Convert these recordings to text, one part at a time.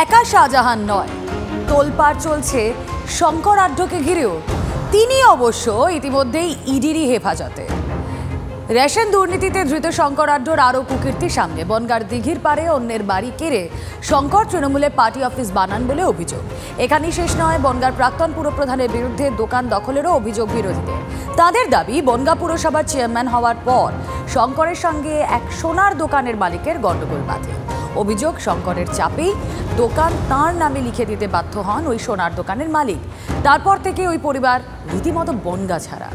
একা শাহজাহান নয়, তোলপাড় চলছে শঙ্কর আড্ডকে ঘিরেও। তিনি অবশ্য ইতিমধ্যেই ইডিরই হেফাজতে। রেশন দুর্নীতিতে ধৃত শঙ্কর আড্ডর আরও কুকীর্তি সামনে। বনগাঁর দিঘির পাড়ে অন্যের বাড়ি কেড়ে শঙ্কর তৃণমূলে পার্টি অফিস বানান বলে অভিযোগ। এখানেই শেষ নয়, বনগাঁর প্রাক্তন পুরপ্রধানের বিরুদ্ধে দোকান দখলেরও অভিযোগ বিরোধীদের। তাদের দাবি, বনগাঁ পুরসভার চেয়ারম্যান হওয়ার পর শঙ্করের সঙ্গে এক সোনার দোকানের মালিকের গণ্ডগোল বাধে। অভিযোগ, শঙ্করের চাপেই দোকান তাঁর নামে লিখে দিতে বাধ্য হন ওই সোনার দোকানের মালিক। তারপর থেকে ওই পরিবার রীতিমতো বনগাঁ ছাড়া।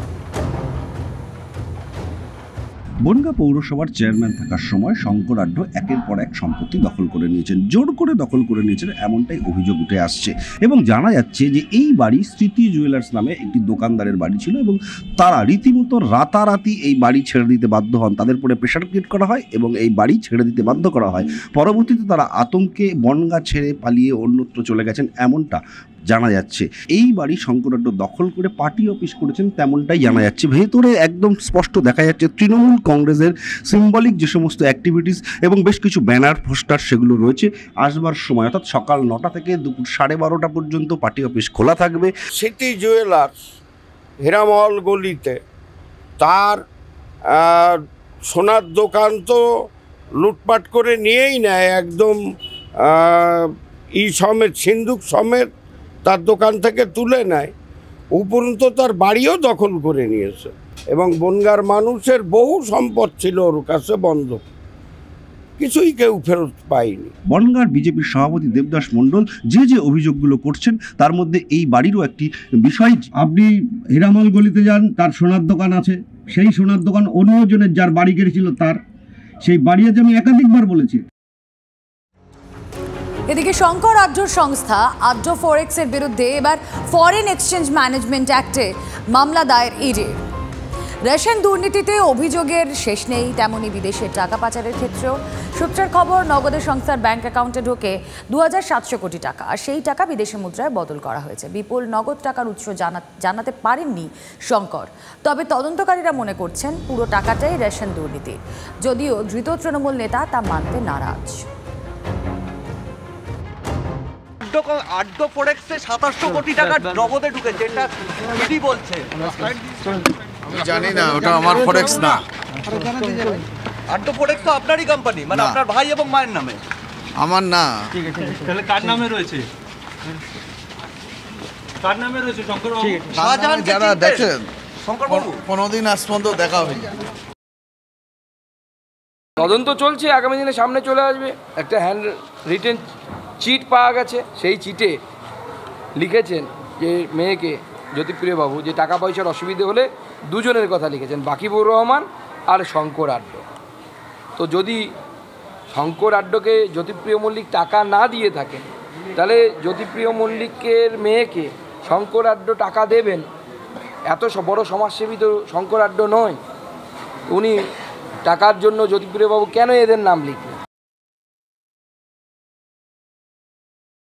বনগাঁ পৌরসভার চেয়ারম্যান থাকার সময় শঙ্কর আড্ড একের পর এক সম্পত্তি দখল করে নিয়েছেন, জোর করে দখল করে নিয়েছেন, এমনটাই অভিযোগ উঠে আসছে। এবং জানা যাচ্ছে যে এই বাড়ি স্মৃতি জুয়েলার্স নামে একটি দোকানদারের বাড়ি ছিল এবং তারা রীতিমতো রাতারাতি এই বাড়ি ছেড়ে দিতে বাধ্য হন। তাদের উপরে প্রেশার ক্রিয়েট করা হয় এবং এই বাড়ি ছেড়ে দিতে বাধ্য করা হয়। পরবর্তীতে তারা আতঙ্কে বনগাঁ ছেড়ে পালিয়ে অন্যত্র চলে গেছেন, এমনটা জানা যাচ্ছে। এই বাড়ি শঙ্কর আড্ড দখল করে পার্টি অফিস করেছেন, তেমনটাই জানা যাচ্ছে। ভেতরে একদম স্পষ্ট দেখা যাচ্ছে তৃণমূল কংগ্রেসের সিম্বলিক যে সমস্ত অ্যাক্টিভিটিস এবং বেশ কিছু ব্যানার পোস্টার সেগুলো রয়েছে। আসবার সময় অর্থাৎ সকাল 9টা থেকে দুপুর 12:30 পর্যন্ত পার্টি অফিস খোলা থাকবে। স্মৃতি জুয়েলার্স হীরামহল গলিতে তার সোনার দোকান তো লুটপাট করে নিয়েই নেয়, একদম সমেত সিন্দুক সমেত তার দোকান থেকে তুলে নেয়। উপরন্ত তার বাড়িও দখল করে নিয়েছে এবং বনগাঁর মানুষের বহু সম্পদ ছিল ওর কাছে বন্ধক, কিছুই কেউ ফেরত পায়নি। বনগাঁর বিজেপির সভাপতি দেবদাস মণ্ডল যে অভিযোগগুলো করছেন তার মধ্যে এই বাড়িরও একটি বিষয়। আপনি হীরামহল গলিতে যান, তার সোনার দোকান আছে, সেই সোনার দোকান অন্যজনের যার বাড়ি কেড়েছিল তার, সেই বাড়ি আছে আমি একাধিকবার বলেছি। এদিকে শঙ্কর আড্ডর সংস্থা আড্ড ফরেক্সের বিরুদ্ধে এবার ফরেন এক্সচেঞ্জ ম্যানেজমেন্ট অ্যাক্টে মামলা দায়ের ইডির। রেশন দুর্নীতিতে অভিযোগের শেষ নেই, তেমনি বিদেশের টাকা পাচারের ক্ষেত্রেও। সূত্রের খবর, নগদের সংস্থার ব্যাংক অ্যাকাউন্টে ঢোকে 2700 কোটি টাকা, আর সেই টাকা বিদেশি মুদ্রায় বদল করা হয়েছে। বিপুল নগদ টাকার উৎস জানাতে পারেননি শঙ্কর, তবে তদন্তকারীরা মনে করছেন পুরো টাকাটাই রেশন দুর্নীতি, যদিও ধৃত তৃণমূল নেতা তা মানতে নারাজ। আড্ড ফরেক্সে 2700 কোটি টাকা নগদে ঢুকেছে, এটা কি বলছে? আমি জানি না, ওটা আমার ফরেক্স না। আড্ড ফরেক্স তো আপনারই কোম্পানি, মানে আপনার ভাই এবং মায়ের নামে। আমার না। তাহলে কার নামে রয়েছে? কার নামে রয়েছে? শঙ্কর বাবু। শাহজাহান যারা দেখেন শঙ্কর বাবু কোনোদিন আজ পর্যন্ত দেখা হয়নি। তদন্ত চলছে, আগামী দিনে সামনে চলে আসবে। একটা হ্যান্ড রিটেন চিট পাওয়া গেছে, সেই চিটে লিখেছেন যে মেয়েকে জ্যোতিপ্রিয় বাবু যে টাকা পয়সার অসুবিধে হলে দুজনের কথা লিখেছেন, বাকিবুর রহমান আর শঙ্কর আড্ড। তো যদি শঙ্কর আড্ডকে জ্যোতিপ্রিয় মল্লিক টাকা না দিয়ে থাকেন, তাহলে জ্যোতিপ্রিয় মল্লিকের মেয়েকে শঙ্কর আড্ড টাকা দেবেন? এত বড় সমাজসেবী তো শঙ্কর আড্ড নয়। উনি টাকার জন্য জ্যোতিপ্রিয় বাবু কেন এদের নাম লিখবেন?